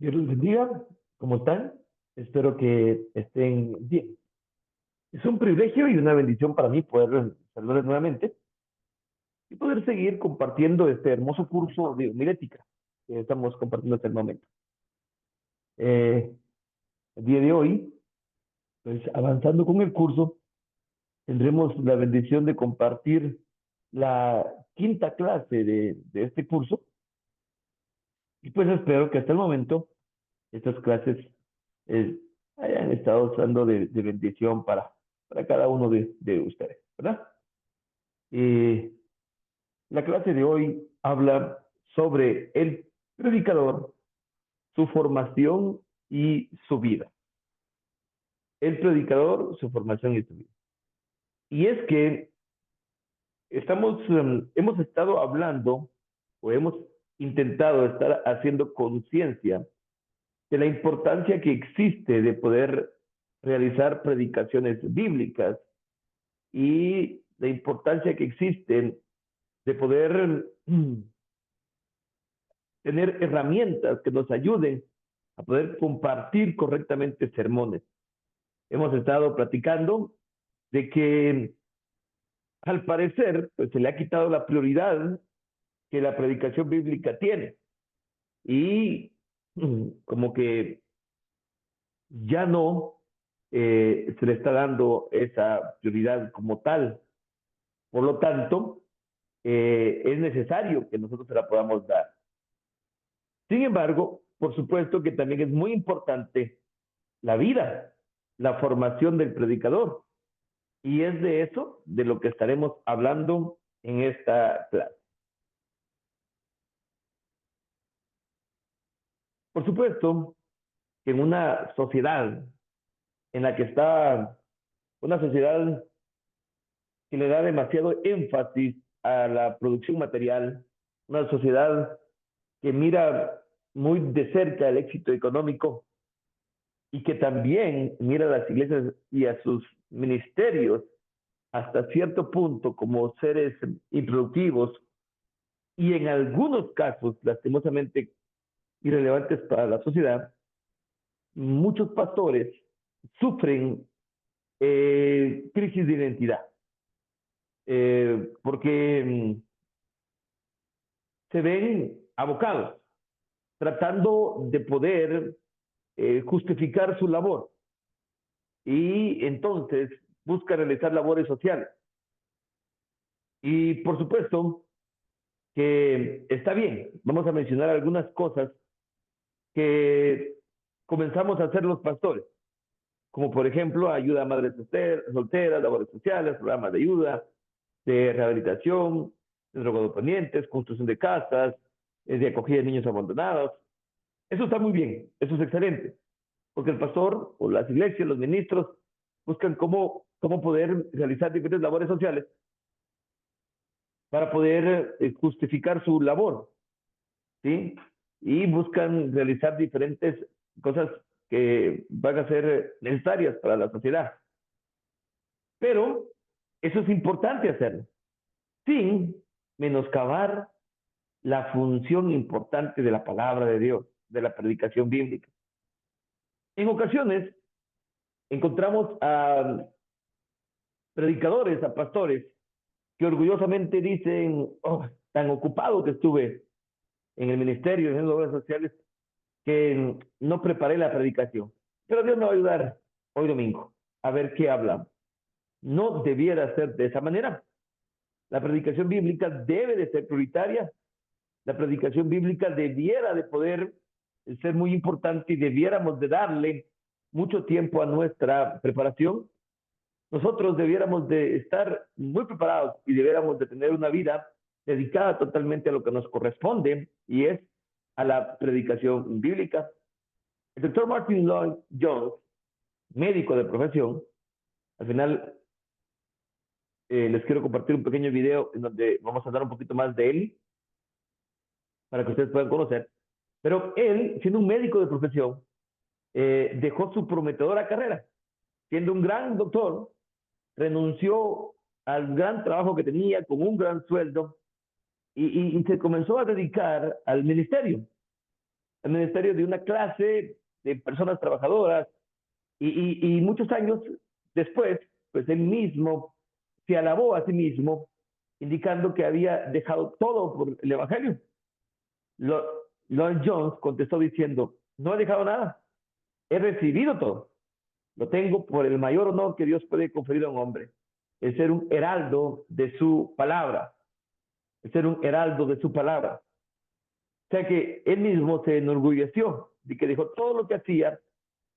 Dios los bendiga. ¿Cómo están? Espero que estén bien. Es un privilegio y una bendición para mí poder saludarles nuevamente y poder seguir compartiendo este hermoso curso de homilética que estamos compartiendo hasta el momento. El día de hoy, pues avanzando con el curso, tendremos la bendición de compartir la quinta clase de este curso y pues espero que hasta el momento estas clases eh, hayan estado usando de bendición para cada uno de ustedes, ¿verdad? Eh, la clase de hoy habla sobre el predicador, su formación y su vida. El predicador, su formación y su vida. Y es que hemos estado hablando o hemos intentado estar haciendo conciencia de la importancia que existe de poder realizar predicaciones bíblicas y la importancia que existe de poder tener herramientas que nos ayuden a poder compartir correctamente sermones. Hemos estado platicando de que al parecer pues, se le ha quitado la prioridad que la predicación bíblica tiene y como que ya no se le está dando esa prioridad como tal. Por lo tanto, es necesario que nosotros se la podamos dar. Sin embargo, por supuesto que también es muy importante la vida, la formación del predicador. Y es de eso de lo que estaremos hablando en esta clase. Por supuesto que en una sociedad en la que está una sociedad que le da demasiado énfasis a la producción material, una sociedad que mira muy de cerca el éxito económico y que también mira a las iglesias y a sus ministerios hasta cierto punto como seres improductivos y en algunos casos, lastimosamente, irrelevantes para la sociedad, muchos pastores sufren crisis de identidad, porque se ven abocados, tratando de poder justificar su labor y entonces busca realizar labores sociales. Y por supuesto que está bien, vamos a mencionar algunas cosas que comenzamos a hacer los pastores, como por ejemplo ayuda a madres solteras, labores sociales, programas de ayuda, de rehabilitación, de drogodependientes, construcción de casas, de acogida de niños abandonados. Eso está muy bien, eso es excelente, porque el pastor o las iglesias, los ministros, buscan cómo poder realizar diferentes labores sociales para poder justificar su labor, ¿sí? Y buscan realizar diferentes cosas que van a ser necesarias para la sociedad. Pero eso es importante hacerlo, sin menoscabar la función importante de la palabra de Dios, de la predicación bíblica. En ocasiones encontramos a predicadores, a pastores, que orgullosamente dicen, oh, tan ocupado que estuve en el ministerio, en las obras sociales, que no preparé la predicación. Pero Dios me va a ayudar hoy domingo a ver qué hablamos. No debiera ser de esa manera. La predicación bíblica debe de ser prioritaria. La predicación bíblica debiera de poder ser muy importante y debiéramos de darle mucho tiempo a nuestra preparación. Nosotros debiéramos de estar muy preparados y debiéramos de tener una vida dedicada totalmente a lo que nos corresponde y es a la predicación bíblica. El doctor Martin Lloyd Jones, médico de profesión, al final les quiero compartir un pequeño video en donde vamos a hablar un poquito más de él para que ustedes puedan conocer. Pero él, siendo un médico de profesión, dejó su prometedora carrera. Siendo un gran doctor, renunció al gran trabajo que tenía con un gran sueldo y se comenzó a dedicar al ministerio. el ministerio de una clase de personas trabajadoras y muchos años después, pues él mismo se alabó a sí mismo, indicando que había dejado todo por el Evangelio. Lloyd Jones contestó diciendo, no he dejado nada, he recibido todo. Lo tengo por el mayor honor que Dios puede conferir a un hombre, el ser un heraldo de su palabra, el ser un heraldo de su palabra. O sea que él mismo se enorgulleció de que dejó todo lo que hacía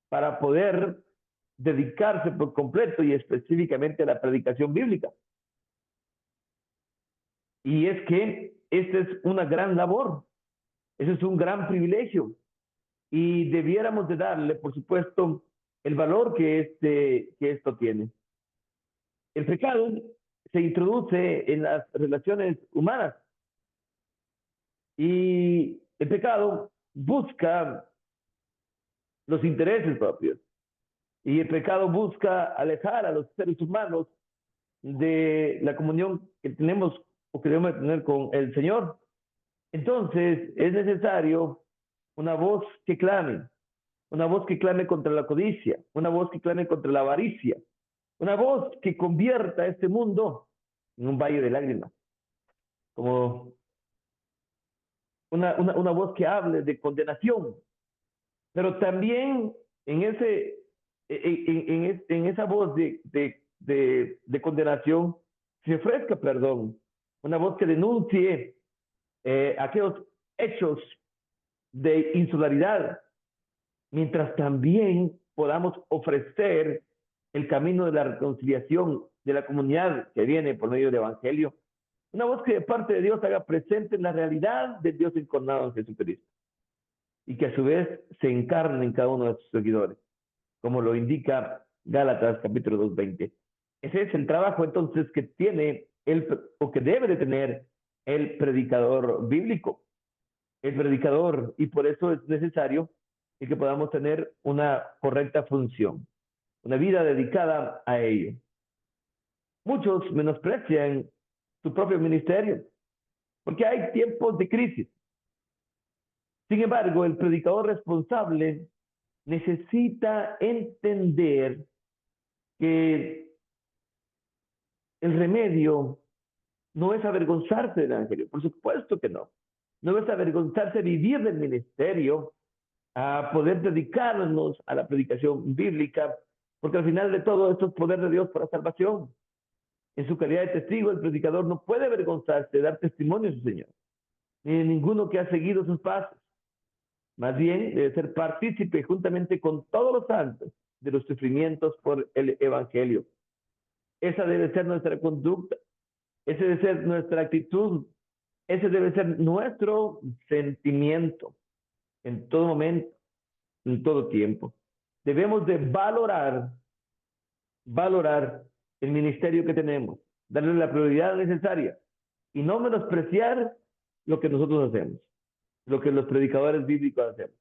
para poder dedicarse por completo y específicamente a la predicación bíblica. Y es que esta es una gran labor, eso es un gran privilegio y debiéramos de darle, por supuesto, el valor que esto tiene. El pecado se introduce en las relaciones humanas y el pecado busca los intereses propios y el pecado busca alejar a los seres humanos de la comunión que tenemos o que debemos tener con el Señor. Entonces es necesario una voz que clame, una voz que clame contra la codicia, una voz que clame contra la avaricia, una voz que convierta este mundo en un valle de lágrimas, como una voz que hable de condenación, pero también en, ese, en esa voz de condenación se ofrezca perdón, una voz que denuncie aquellos hechos de insularidad, mientras también podamos ofrecer el camino de la reconciliación de la comunidad que viene por medio del Evangelio. Una voz que de parte de Dios haga presente la realidad de Dios encarnado en Jesucristo y que a su vez se encarne en cada uno de sus seguidores, como lo indica Gálatas capítulo 2:20. Ese es el trabajo entonces que tiene o que debe de tener el predicador bíblico, el predicador, y por eso es necesario que podamos tener una correcta función, una vida dedicada a ello. Muchos menosprecian su propio ministerio porque hay tiempos de crisis. Sin embargo, el predicador responsable necesita entender que el remedio no es avergonzarse del evangelio, por supuesto que no. No es avergonzarse de vivir del ministerio, a poder dedicarnos a la predicación bíblica, porque al final de todo esto es poder de Dios para salvación. En su calidad de testigo, el predicador no puede avergonzarse de dar testimonio a su Señor, ni de ninguno que ha seguido sus pasos. Más bien, debe ser partícipe juntamente con todos los santos de los sufrimientos por el Evangelio. Esa debe ser nuestra conducta, esa debe ser nuestra actitud, ese debe ser nuestro sentimiento en todo momento, en todo tiempo. Debemos de valorar el ministerio que tenemos, darle la prioridad necesaria y no menospreciar lo que nosotros hacemos, lo que los predicadores bíblicos hacemos,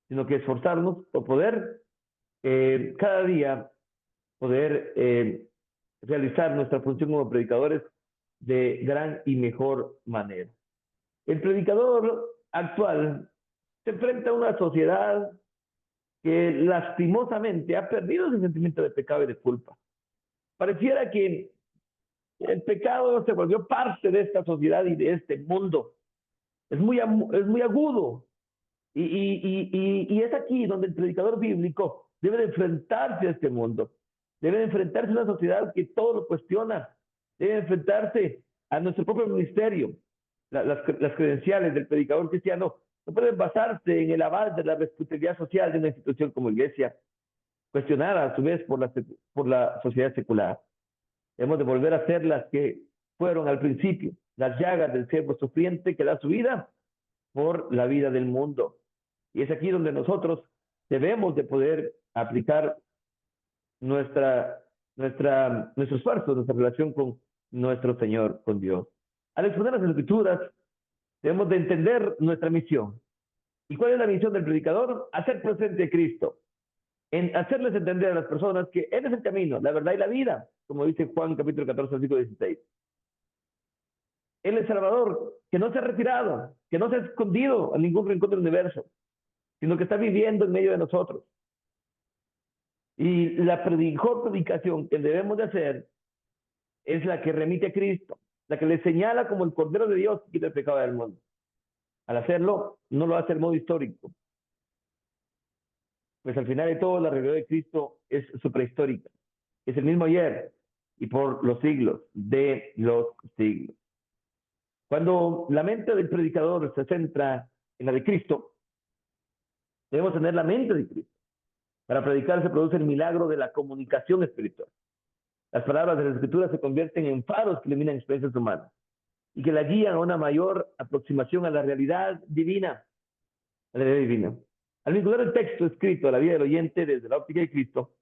sino que esforzarnos por poder cada día poder realizar nuestra función como predicadores de gran y mejor manera. El predicador actual se enfrenta a una sociedad que lastimosamente ha perdido ese sentimiento de pecado y de culpa. Pareciera que el pecado se volvió parte de esta sociedad y de este mundo. Es muy agudo. Y es aquí donde el predicador bíblico debe de enfrentarse a este mundo. Debe de enfrentarse a una sociedad que todo lo cuestiona. Debe de enfrentarse a nuestro propio ministerio. Las credenciales del predicador cristiano no pueden basarse en el aval de la responsabilidad social de una institución como iglesia, cuestionada a su vez por la sociedad secular. Debemos de volver a ser las que fueron al principio, las llagas del siervo sufriente que da su vida por la vida del mundo. Y es aquí donde nosotros debemos de poder aplicar nuestro esfuerzo, nuestra relación con nuestro Señor, con Dios. Al exponer las Escrituras, debemos de entender nuestra misión. ¿Y cuál es la misión del predicador? Hacer presente a Cristo, en hacerles entender a las personas que Él es el camino, la verdad y la vida, como dice Juan capítulo 14, versículo 16. Él es el Salvador, que no se ha retirado, que no se ha escondido a ningún rincón del universo, sino que está viviendo en medio de nosotros. Y la mejor predicación que debemos de hacer es la que remite a Cristo, la que le señala como el Cordero de Dios que quita el pecado del mundo. Al hacerlo, no lo hace el modo histórico, pues al final de todo la realidad de Cristo es suprahistórica, es el mismo ayer y por los siglos de los siglos. Cuando la mente del predicador se centra en la de Cristo, debemos tener la mente de Cristo. Para predicar se produce el milagro de la comunicación espiritual. Las palabras de la Escritura se convierten en faros que iluminan experiencias humanas y que la guían a una mayor aproximación a la realidad divina. A la realidad divina. Al vincular el texto escrito a la vida del oyente desde la óptica de Cristo,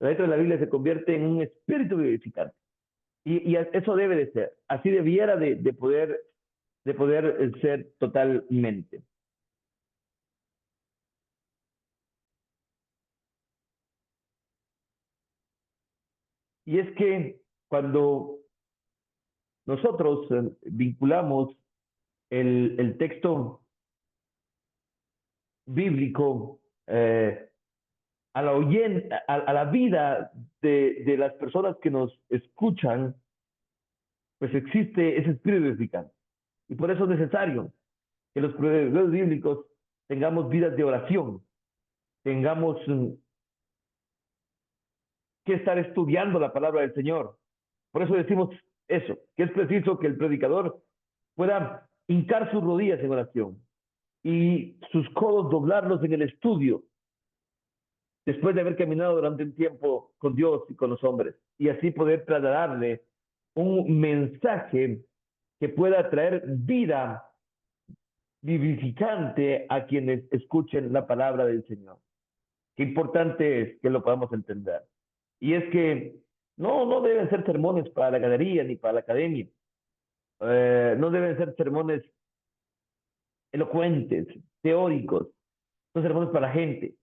la letra de la Biblia se convierte en un espíritu vivificante. Y eso debe de ser. Así debiera de poder ser totalmente. Y es que cuando nosotros vinculamos el texto bíblico a la, a la vida de las personas que nos escuchan, pues existe ese espíritu vivificante. Y por eso es necesario que los predicadores bíblicos tengamos vidas de oración, tengamos que estar estudiando la palabra del Señor. Por eso decimos eso, que es preciso que el predicador pueda hincar sus rodillas en oración y sus codos doblarlos en el estudio, después de haber caminado durante un tiempo con Dios y con los hombres, y así poder trasladarle un mensaje que pueda traer vida vivificante a quienes escuchen la palabra del Señor. Qué importante es que lo podamos entender. Y es que no deben ser sermones para la galería ni para la academia. No deben ser sermones elocuentes, teóricos. Son sermones para la gente.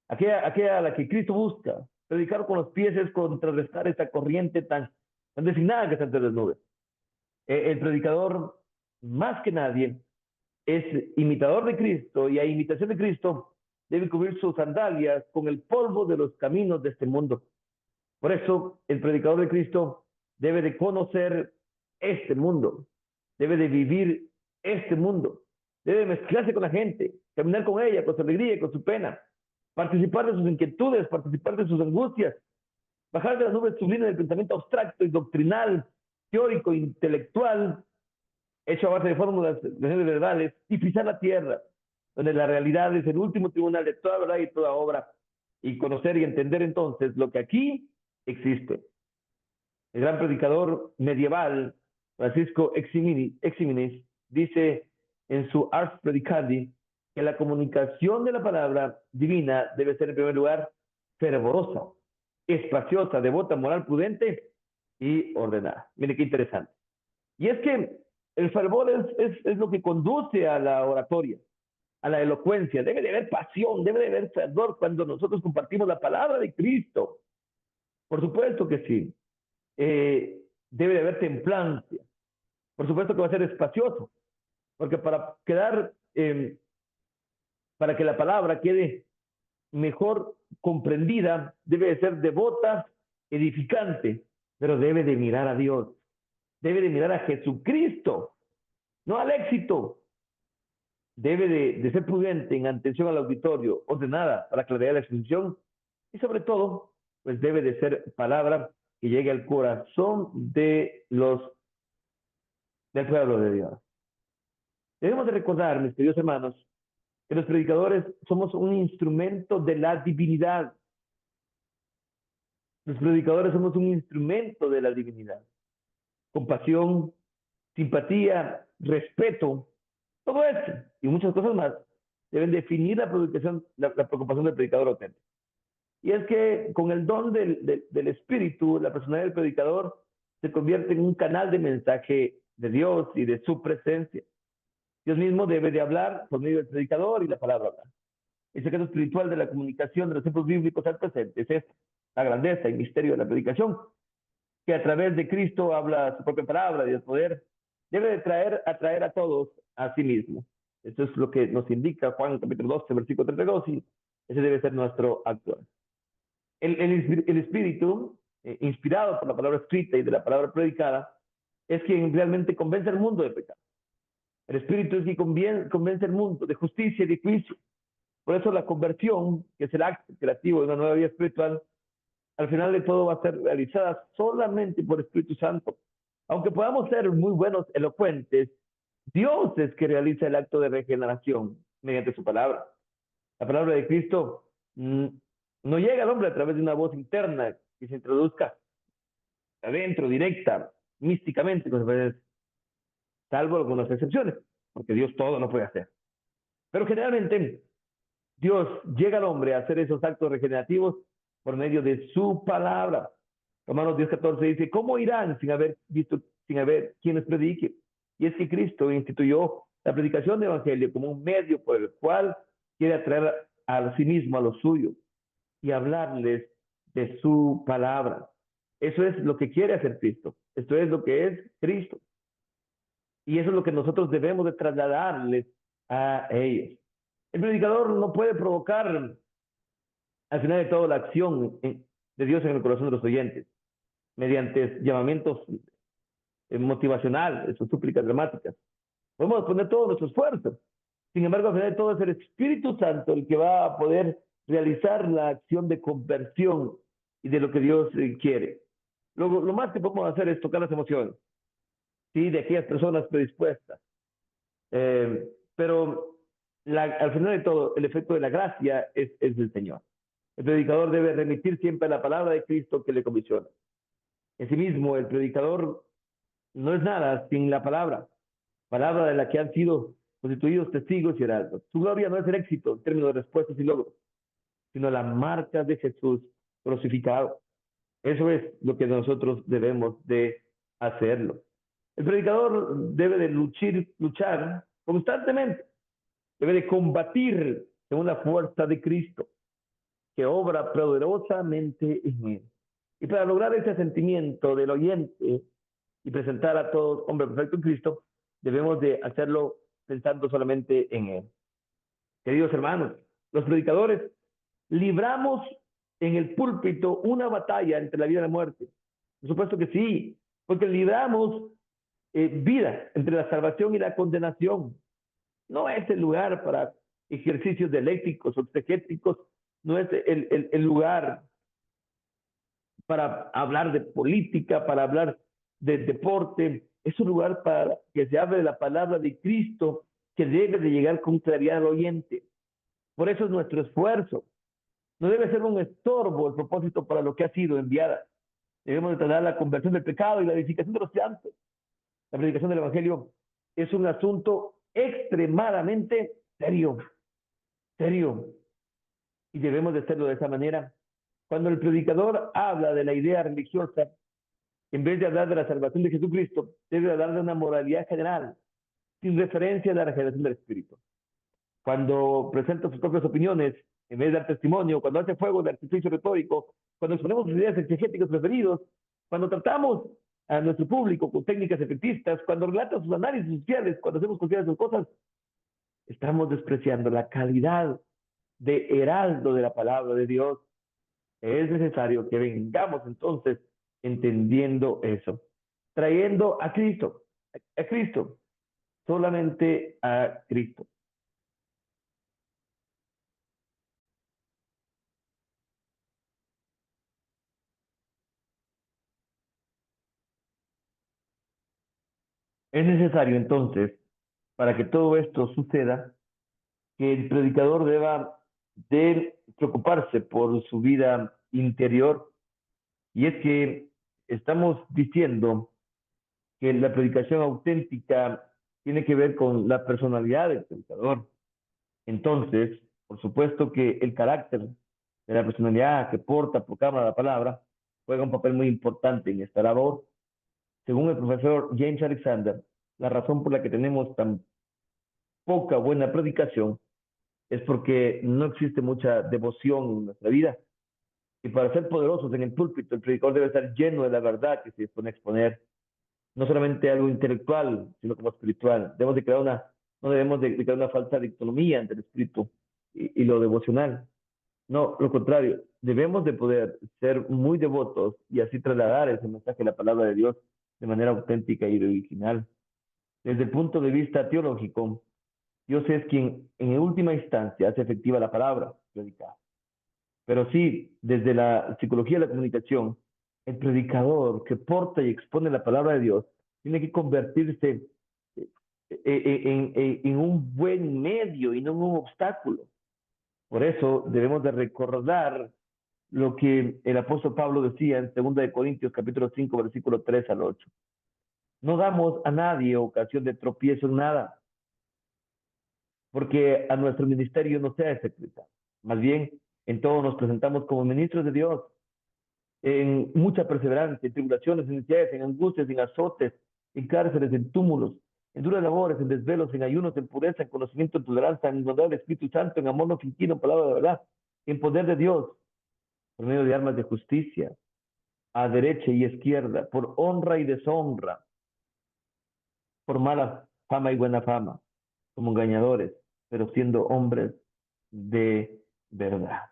Aquella a la que Cristo busca. Predicar con los pies es contrarrestar esta corriente tan designada que está entre las nubes. El predicador, más que nadie, es imitador de Cristo y a imitación de Cristo debe cubrir sus sandalias con el polvo de los caminos de este mundo. Por eso, el predicador de Cristo debe de conocer este mundo, debe de vivir este mundo, debe mezclarse con la gente, caminar con ella, con su alegría y con su pena, participar de sus inquietudes, participar de sus angustias, bajar de las nubes sublimes del pensamiento abstracto y doctrinal, teórico, intelectual, hecho a base de fórmulas verbales, y pisar la tierra, donde la realidad es el último tribunal de toda verdad y toda obra, y conocer y entender entonces lo que aquí existe. El gran predicador medieval, Francisco Eximenis, dice en su Ars Predicandi que la comunicación de la palabra divina debe ser en primer lugar fervorosa, espaciosa, devota, moral, prudente y ordenada. Mire qué interesante. Y es que el fervor es lo que conduce a la oratoria, a la elocuencia. Debe de haber pasión, debe de haber fervor cuando nosotros compartimos la palabra de Cristo. Por supuesto que sí. Debe de haber templancia. Por supuesto que va a ser espacioso, porque para que la palabra quede mejor comprendida, debe de ser devota, edificante, pero debe de mirar a Dios, debe de mirar a Jesucristo, no al éxito. Debe de ser prudente en atención al auditorio, ordenada para claridad de la exposición y sobre todo, pues debe de ser palabra que llegue al corazón del pueblo de Dios. Debemos de recordar, mis queridos hermanos, que los predicadores somos un instrumento de la divinidad. Los predicadores somos un instrumento de la divinidad. Compasión, simpatía, respeto, todo esto y muchas cosas más deben definir la preocupación del predicador auténtico. Y es que con el don del Espíritu, la personalidad del predicador se convierte en un canal de mensaje de Dios y de su presencia. Dios mismo debe de hablar por medio del predicador y la palabra hablar. El secreto espiritual de la comunicación de los tiempos bíblicos al presente es esta, la grandeza y misterio de la predicación, que a través de Cristo habla su propia palabra y el poder, debe de atraer a todos a sí mismo. Eso es lo que nos indica Juan capítulo 12, versículo 32, y ese debe ser nuestro actuar. El Espíritu, inspirado por la palabra escrita y de la palabra predicada, es quien realmente convence al mundo de pecado. El Espíritu es quien convence al mundo de justicia y de juicio. Por eso la conversión, que es el acto creativo de una nueva vida espiritual, al final de todo va a ser realizada solamente por el Espíritu Santo. Aunque podamos ser muy buenos elocuentes, Dios es que realiza el acto de regeneración mediante su palabra. La palabra de Cristo no llega al hombre a través de una voz interna que se introduzca adentro, directa, místicamente, salvo algunas excepciones, porque Dios todo lo puede hacer. Pero generalmente Dios llega al hombre a hacer esos actos regenerativos por medio de su palabra. Romanos 10:14 dice, ¿cómo irán sin haber quienes prediquen? Y es que Cristo instituyó la predicación del Evangelio como un medio por el cual quiere atraer a sí mismo a los suyos y hablarles de su palabra. Eso es lo que quiere hacer Cristo. Esto es lo que es Cristo. Y eso es lo que nosotros debemos de trasladarles a ellos. El predicador no puede provocar al final de todo la acción de Dios en el corazón de los oyentes mediante llamamientos motivacionales o súplicas dramáticas. Podemos poner todo nuestro esfuerzo. Sin embargo, al final de todo es el Espíritu Santo el que va a poder realizar la acción de conversión y de lo que Dios quiere. Luego, lo más que podemos hacer es tocar las emociones, ¿sí? De aquellas personas predispuestas. Pero al final de todo, el efecto de la gracia es el Señor. El predicador debe remitir siempre a la palabra de Cristo que le comisiona. En sí mismo, el predicador no es nada sin la palabra de la que han sido constituidos testigos y heraldos. Su gloria no es el éxito en términos de respuestas y logros, sino la marca de Jesús crucificado. Eso es lo que nosotros debemos de hacerlo. El predicador debe de luchar constantemente, debe de combatir según la fuerza de Cristo, que obra poderosamente en él. Y para lograr ese sentimiento del oyente y presentar a todos hombre perfecto en Cristo, debemos de hacerlo pensando solamente en él. Queridos hermanos, los predicadores libramos en el púlpito una batalla entre la vida y la muerte. Por supuesto que sí, porque libramos vida entre la salvación y la condenación. No es el lugar para ejercicios dialécticos o exegéticos, no es el lugar para hablar de política, para hablar de deporte, es un lugar para que se hable de la palabra de Cristo que debe de llegar con claridad al oyente. Por eso es nuestro esfuerzo. No debe ser un estorbo el propósito para lo que ha sido enviada. Debemos de tratar la conversión del pecado y la edificación de los santos. La predicación del Evangelio es un asunto extremadamente serio, serio. Y debemos de hacerlo de esa manera. Cuando el predicador habla de la idea religiosa, en vez de hablar de la salvación de Jesucristo, debe hablar de una moralidad general, sin referencia a la regeneración del Espíritu. Cuando presenta sus propias opiniones, en vez de dar testimonio, cuando hace fuego de artificio retórico, cuando exponemos sus ideas exegéticos preferidos, cuando tratamos a nuestro público con técnicas efectistas, cuando relata sus análisis sociales, cuando hacemos cualquiera de sus cosas, estamos despreciando la calidad de heraldo de la palabra de Dios. Es necesario que vengamos entonces entendiendo eso, trayendo a Cristo, solamente a Cristo. Es necesario entonces, para que todo esto suceda, que el predicador deba de preocuparse por su vida interior. Y es que estamos diciendo que la predicación auténtica tiene que ver con la personalidad del predicador. Entonces, por supuesto que el carácter de la personalidad que porta, proclama la palabra, juega un papel muy importante en esta labor. Según el profesor James Alexander, la razón por la que tenemos tan poca buena predicación es porque no existe mucha devoción en nuestra vida. Y para ser poderosos en el púlpito, el predicador debe estar lleno de la verdad que se dispone a exponer, no solamente algo intelectual, sino como espiritual. Debemos de crear una No debemos de crear una falsa dicotomía entre el espíritu y lo devocional. No, lo contrario, debemos de poder ser muy devotos y así trasladar ese mensaje de la palabra de Dios de manera auténtica y original. Desde el punto de vista teológico, Dios es quien en última instancia hace efectiva la palabra predicada. Pero sí, desde la psicología de la comunicación, el predicador que porta y expone la palabra de Dios tiene que convertirse en un buen medio y no en un obstáculo. Por eso debemos de recordar lo que el apóstol Pablo decía en 2 de Corintios capítulo 5 versículo 3 al 8. No damos a nadie ocasión de tropiezo en nada, porque a nuestro ministerio no sea secreta. Más bien, en todo nos presentamos como ministros de Dios, en mucha perseverancia, en tribulaciones, en necesidades, en angustias, en azotes, en cárceles, en túmulos, en duras labores, en desvelos, en ayunos, en pureza, en conocimiento, en tolerancia, en bondad del Espíritu Santo, en amor no fingido, en palabra de verdad, en poder de Dios, por medio de armas de justicia, a derecha y izquierda, por honra y deshonra, por mala fama y buena fama, como engañadores, pero siendo hombres de verdad.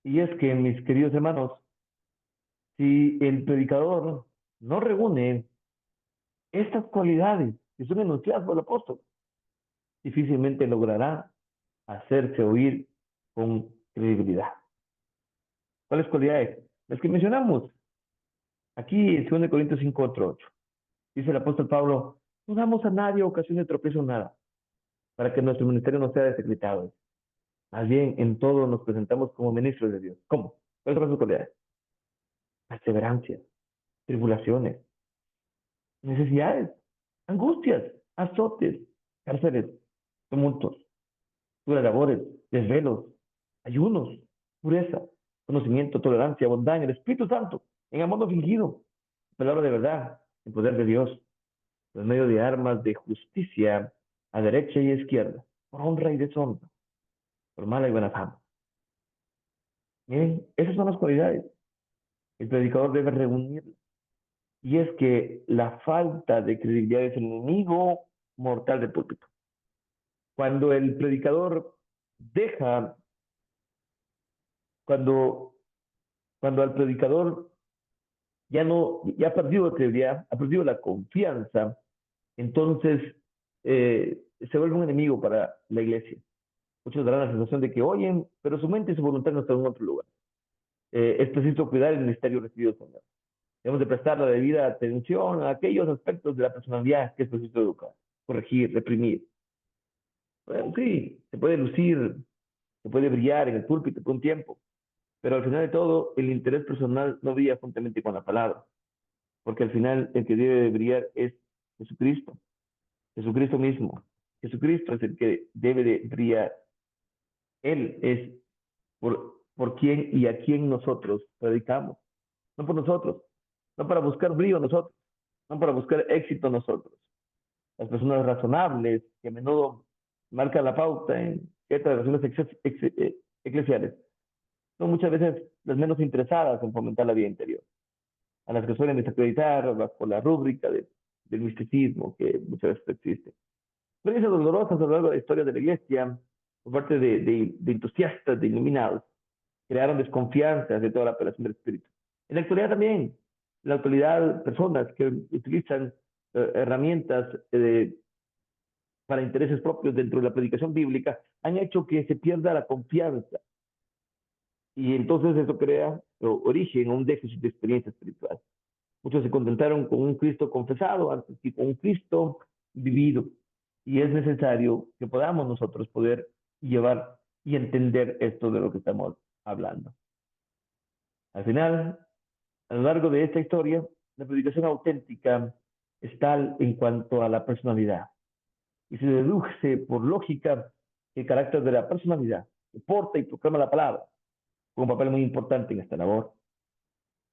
Y es que, mis queridos hermanos, si el predicador no reúne estas cualidades que son enunciadas por el apóstol, difícilmente logrará hacerse oír con credibilidad. ¿Cuáles cualidades? Las que mencionamos aquí en 2 Corintios 5, 8. Dice el apóstol Pablo, no damos a nadie ocasión de tropiezo en nada, para que nuestro ministerio no sea desecretado. Más bien, en todo nos presentamos como ministros de Dios. ¿Cómo? ¿Cuáles son sus cualidades? Perseverancia, tribulaciones, necesidades, angustias, azotes, cárceles, tumultos, duras labores, desvelos, ayunos, pureza, conocimiento, tolerancia, bondad en el Espíritu Santo, en amor no fingido, palabra de verdad, en poder de Dios, por medio de armas de justicia a derecha y izquierda, por honra y deshonra, por mala y buena fama. Miren, esas son las cualidades. El predicador debe reunirlas. Y es que la falta de credibilidad es el enemigo mortal del púlpito. Cuando el predicador deja, cuando, cuando al predicador ya ha perdido la credibilidad, ha perdido la confianza, entonces se vuelve un enemigo para la iglesia. Muchos darán la sensación de que oyen, pero su mente y su voluntad no están en otro lugar. Es preciso cuidar el ministerio recibido del Señor. Debemos de prestar la debida atención a aquellos aspectos de la personalidad que es preciso educar, corregir, reprimir. Bueno, sí, se puede lucir, se puede brillar en el púlpito por un tiempo, pero al final de todo, el interés personal no brilla juntamente con la palabra, porque al final el que debe de brillar es Jesucristo, Jesucristo mismo. Jesucristo es el que debe de brillar. Él es por quién y a quién nosotros predicamos, no por nosotros, no para buscar brillo nosotros, no para buscar éxito nosotros. Las personas razonables, que a menudo marcan la pauta en ciertas relaciones eclesiales, son muchas veces las menos interesadas en fomentar la vida interior, a las que suelen desacreditar bajo la rúbrica del misticismo que muchas veces existe. Experiencias dolorosas a lo largo de la historia de la iglesia, por parte de entusiastas, de iluminados, crearon desconfianza de toda la operación del espíritu. En la actualidad también, en la actualidad, personas que utilizan herramientas para intereses propios dentro de la predicación bíblica han hecho que se pierda la confianza y entonces eso crea origen a un déficit de experiencia espiritual. Muchos se contentaron con un Cristo confesado antes que con un Cristo vivido y es necesario que podamos nosotros poder llevar y entender esto de lo que estamos hablando. Al final, a lo largo de esta historia, la predicación auténtica es tal en cuanto a la personalidad y se deduce por lógica el carácter de la personalidad que porta y proclama la palabra con un papel muy importante en esta labor.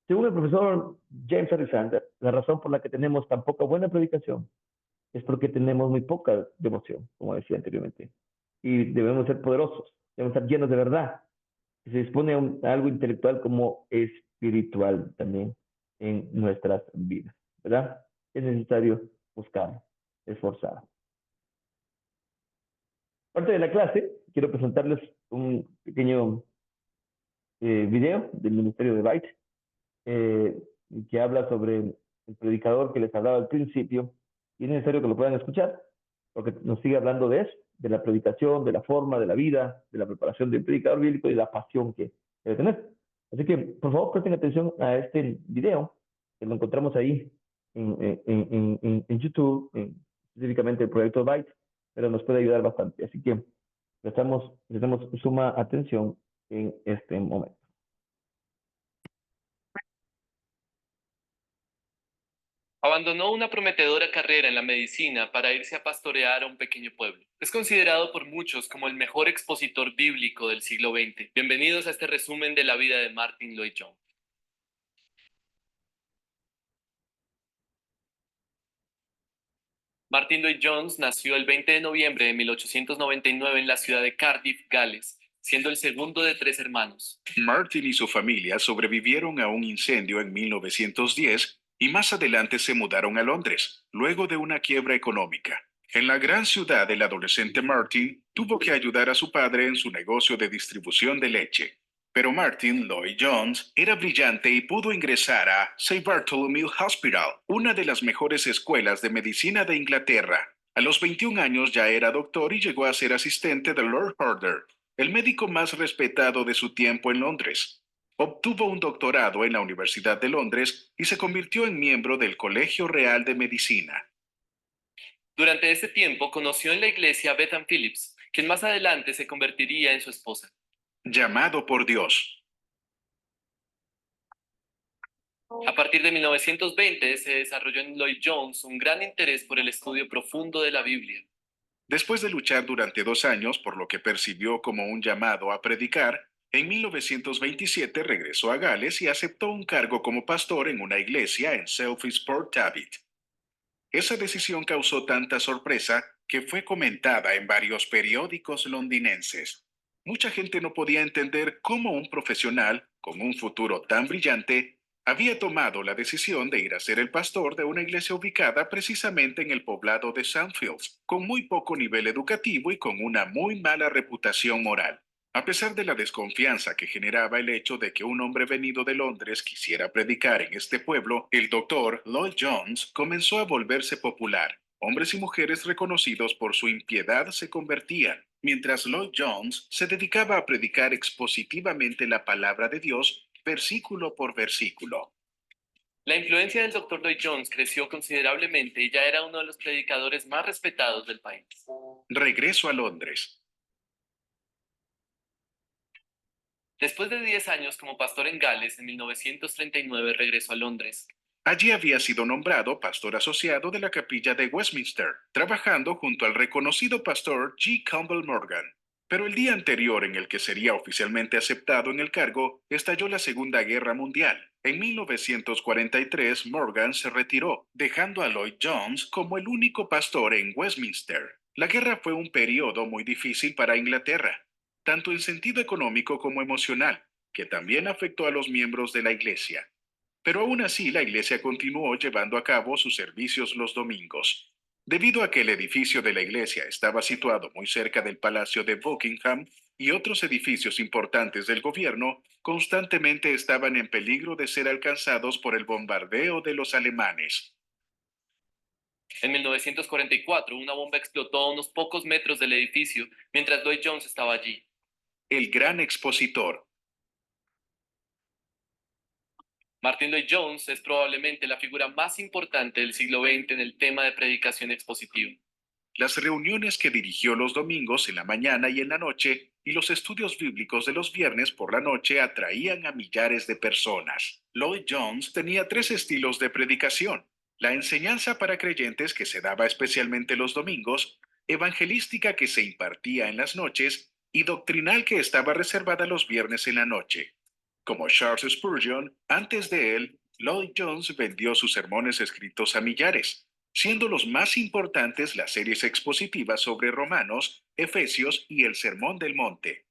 Según el profesor James Alexander, la razón por la que tenemos tan poca buena predicación es porque tenemos muy poca devoción, como decía anteriormente. Y debemos ser poderosos, debemos estar llenos de verdad. se dispone a algo intelectual como espiritual también en nuestras vidas, ¿verdad? Es necesario buscar, esforzar. Parte de la clase, quiero presentarles un pequeño video del Ministerio de Byte eh, que habla sobre el predicador que les hablaba al principio, y es necesario que lo puedan escuchar, porque nos sigue hablando de eso, de la predicación, de la forma, de la vida, de la preparación del predicador bíblico y de la pasión que debe tener. Así que, por favor, presten atención a este video, que lo encontramos ahí en YouTube, específicamente el proyecto Byte, pero nos puede ayudar bastante. Así que prestamos suma atención en este momento. Abandonó una prometedora carrera en la medicina para irse a pastorear a un pequeño pueblo. Es considerado por muchos como el mejor expositor bíblico del siglo XX. Bienvenidos a este resumen de la vida de Martyn Lloyd-Jones. Martyn Lloyd-Jones nació el 20 de noviembre de 1899 en la ciudad de Cardiff, Gales, siendo el segundo de 3 hermanos. Martin y su familia sobrevivieron a un incendio en 1910 y más adelante se mudaron a Londres, luego de una quiebra económica. En la gran ciudad, el adolescente Martin tuvo que ayudar a su padre en su negocio de distribución de leche. Pero Martyn Lloyd-Jones era brillante y pudo ingresar a St. Bartholomew Hospital, una de las mejores escuelas de medicina de Inglaterra. A los 21 años ya era doctor y llegó a ser asistente de Lord Herder, el médico más respetado de su tiempo en Londres. Obtuvo un doctorado en la Universidad de Londres y se convirtió en miembro del Colegio Real de Medicina. Durante este tiempo conoció en la iglesia a Bethan Phillips, quien más adelante se convertiría en su esposa. Llamado por Dios. A partir de 1920 se desarrolló en Lloyd-Jones un gran interés por el estudio profundo de la Biblia. Después de luchar durante 2 años por lo que percibió como un llamado a predicar, en 1927 regresó a Gales y aceptó un cargo como pastor en una iglesia en Selfish Port Tabit. Esa decisión causó tanta sorpresa que fue comentada en varios periódicos londinenses. Mucha gente no podía entender cómo un profesional, con un futuro tan brillante, había tomado la decisión de ir a ser el pastor de una iglesia ubicada precisamente en el poblado de Sandfields, con muy poco nivel educativo y con una muy mala reputación moral. A pesar de la desconfianza que generaba el hecho de que un hombre venido de Londres quisiera predicar en este pueblo, el doctor Lloyd-Jones comenzó a volverse popular. Hombres y mujeres reconocidos por su impiedad se convertían, mientras Lloyd-Jones se dedicaba a predicar expositivamente la palabra de Dios, versículo por versículo. La influencia del Dr. Lloyd-Jones creció considerablemente y ya era uno de los predicadores más respetados del país. Regreso a Londres. Después de 10 años como pastor en Gales, en 1939 regresó a Londres. Allí había sido nombrado pastor asociado de la capilla de Westminster, trabajando junto al reconocido pastor G. Campbell Morgan. Pero el día anterior en el que sería oficialmente aceptado en el cargo, estalló la Segunda Guerra Mundial. En 1943, Morgan se retiró, dejando a Lloyd-Jones como el único pastor en Westminster. La guerra fue un periodo muy difícil para Inglaterra, tanto en sentido económico como emocional, que también afectó a los miembros de la iglesia. Pero aún así, la iglesia continuó llevando a cabo sus servicios los domingos. Debido a que el edificio de la iglesia estaba situado muy cerca del Palacio de Buckingham y otros edificios importantes del gobierno, constantemente estaban en peligro de ser alcanzados por el bombardeo de los alemanes. En 1944, una bomba explotó a unos pocos metros del edificio mientras Lloyd-Jones estaba allí. El gran expositor. Martyn Lloyd-Jones es probablemente la figura más importante del siglo XX en el tema de predicación expositiva. Las reuniones que dirigió los domingos en la mañana y en la noche y los estudios bíblicos de los viernes por la noche atraían a millares de personas. Lloyd-Jones tenía 3 estilos de predicación: la enseñanza para creyentes, que se daba especialmente los domingos, evangelística, que se impartía en las noches, y doctrinal, que estaba reservada los viernes en la noche. Como Charles Spurgeon, antes de él, Lloyd-Jones vendió sus sermones escritos a millares, siendo los más importantes las series expositivas sobre Romanos, Efesios y el Sermón del Monte.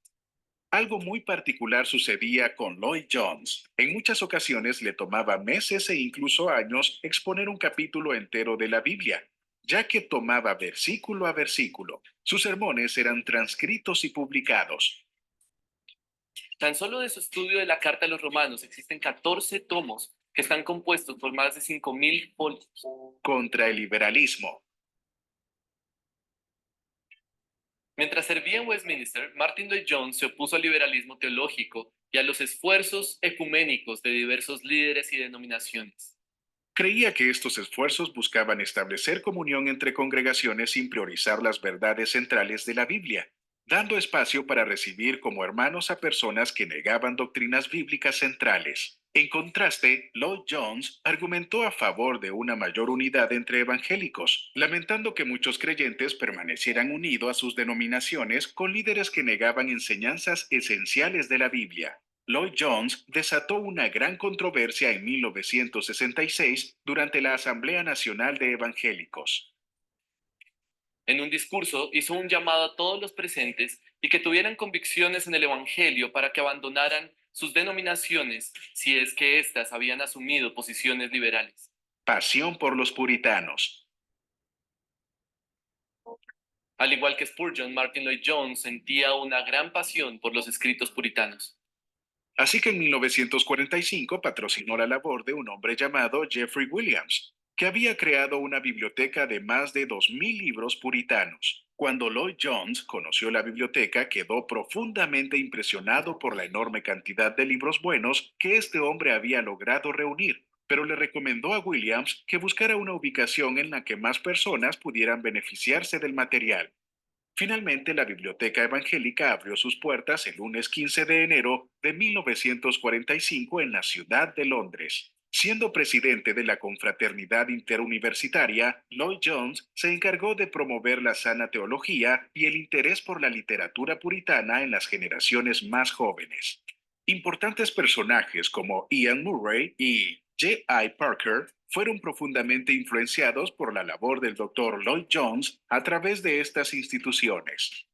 Algo muy particular sucedía con Lloyd Jones. En muchas ocasiones le tomaba meses e incluso años exponer un capítulo entero de la Biblia, ya que tomaba versículo a versículo. Sus sermones eran transcritos y publicados. Tan solo de su estudio de la Carta a los Romanos existen 14 tomos que están compuestos por más de 5.000 folios. Contra el liberalismo. Mientras servía en Westminster, Martin Lloyd-Jones se opuso al liberalismo teológico y a los esfuerzos ecuménicos de diversos líderes y denominaciones. Creía que estos esfuerzos buscaban establecer comunión entre congregaciones sin priorizar las verdades centrales de la Biblia, dando espacio para recibir como hermanos a personas que negaban doctrinas bíblicas centrales. En contraste, Lloyd Jones argumentó a favor de una mayor unidad entre evangélicos, lamentando que muchos creyentes permanecieran unidos a sus denominaciones con líderes que negaban enseñanzas esenciales de la Biblia. Lloyd Jones desató una gran controversia en 1966 durante la Asamblea Nacional de Evangélicos. En un discurso hizo un llamado a todos los presentes y que tuvieran convicciones en el Evangelio para que abandonaran sus denominaciones si es que éstas habían asumido posiciones liberales. Pasión por los puritanos. Al igual que Spurgeon, Martin Lloyd-Jones sentía una gran pasión por los escritos puritanos. Así que en 1945 patrocinó la labor de un hombre llamado Jeffrey Williams, que había creado una biblioteca de más de 2.000 libros puritanos. Cuando Lloyd Jones conoció la biblioteca, quedó profundamente impresionado por la enorme cantidad de libros buenos que este hombre había logrado reunir, pero le recomendó a Williams que buscara una ubicación en la que más personas pudieran beneficiarse del material. Finalmente, la Biblioteca Evangélica abrió sus puertas el lunes 15 de enero de 1945 en la ciudad de Londres. Siendo presidente de la Confraternidad Interuniversitaria, Lloyd Jones se encargó de promover la sana teología y el interés por la literatura puritana en las generaciones más jóvenes. Importantes personajes como Ian Murray y J.I. Parker fueron profundamente influenciados por la labor del Dr. Lloyd Jones a través de estas instituciones.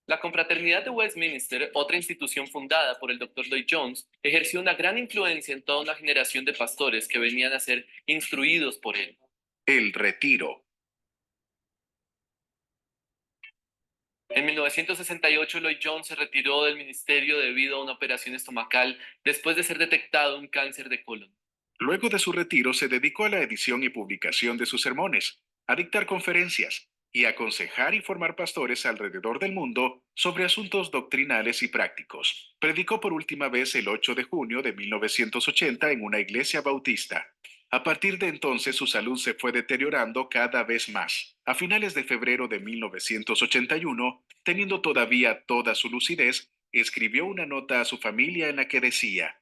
La Confraternidad de Westminster, otra institución fundada por el Dr. Lloyd Jones, ejerció una gran influencia en toda una generación de pastores que venían a ser instruidos por él. El retiro. En 1968, Lloyd Jones se retiró del ministerio debido a una operación estomacal después de ser detectado un cáncer de colon. Luego de su retiro se dedicó a la edición y publicación de sus sermones, a dictar conferencias y a aconsejar y formar pastores alrededor del mundo sobre asuntos doctrinales y prácticos. Predicó por última vez el 8 de junio de 1980 en una iglesia bautista. A partir de entonces su salud se fue deteriorando cada vez más. A finales de febrero de 1981, teniendo todavía toda su lucidez, escribió una nota a su familia en la que decía: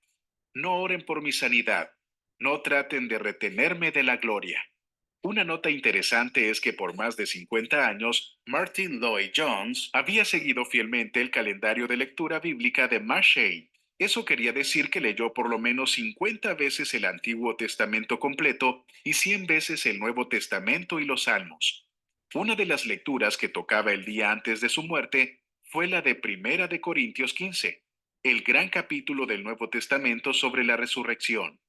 "No oren por mi sanidad. No traten de retenerme de la gloria". Una nota interesante es que por más de 50 años, Martin Lloyd Jones había seguido fielmente el calendario de lectura bíblica de Mackay. Eso quería decir que leyó por lo menos 50 veces el Antiguo Testamento completo y 100 veces el Nuevo Testamento y los Salmos. Una de las lecturas que tocaba el día antes de su muerte fue la de Primera de Corintios 15, el gran capítulo del Nuevo Testamento sobre la resurrección.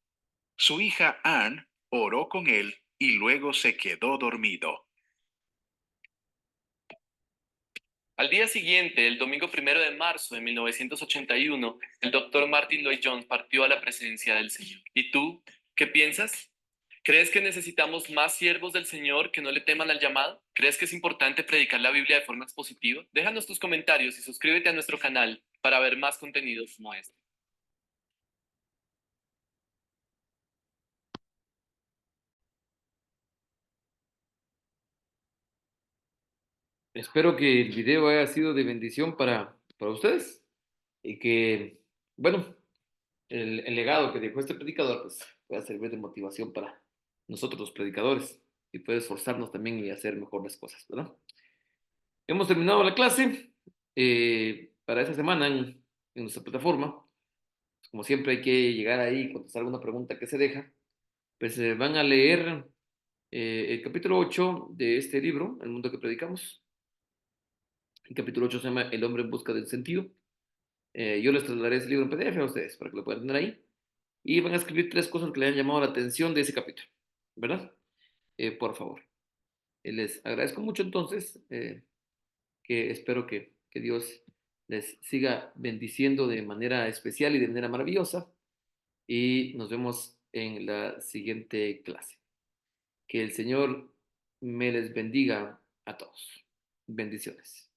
Su hija Anne oró con él y luego se quedó dormido. Al día siguiente, el domingo 1 de marzo de 1981, el doctor Martin Lloyd Jones partió a la presencia del Señor. ¿Y tú, qué piensas? ¿Crees que necesitamos más siervos del Señor que no le teman al llamado? ¿Crees que es importante predicar la Biblia de forma expositiva? Déjanos tus comentarios y suscríbete a nuestro canal para ver más contenidos como este. Espero que el video haya sido de bendición para ustedes y que, bueno, el legado que dejó este predicador pues, pueda servir de motivación para nosotros los predicadores y puede esforzarnos también y hacer mejor las cosas, ¿verdad? Hemos terminado la clase para esta semana en nuestra plataforma. Como siempre hay que llegar ahí y contestar alguna pregunta que se deja. Pues van a leer el capítulo 8 de este libro, El mundo que predicamos. El capítulo 8 se llama El hombre en busca del sentido. Yo les trasladaré ese libro en PDF a ustedes para que lo puedan tener ahí. Y van a escribir 3 cosas que le han llamado la atención de ese capítulo, ¿verdad? Por favor. Les agradezco mucho entonces, que espero que Dios les siga bendiciendo de manera especial y de manera maravillosa. Y nos vemos en la siguiente clase. Que el Señor me les bendiga a todos. Bendiciones.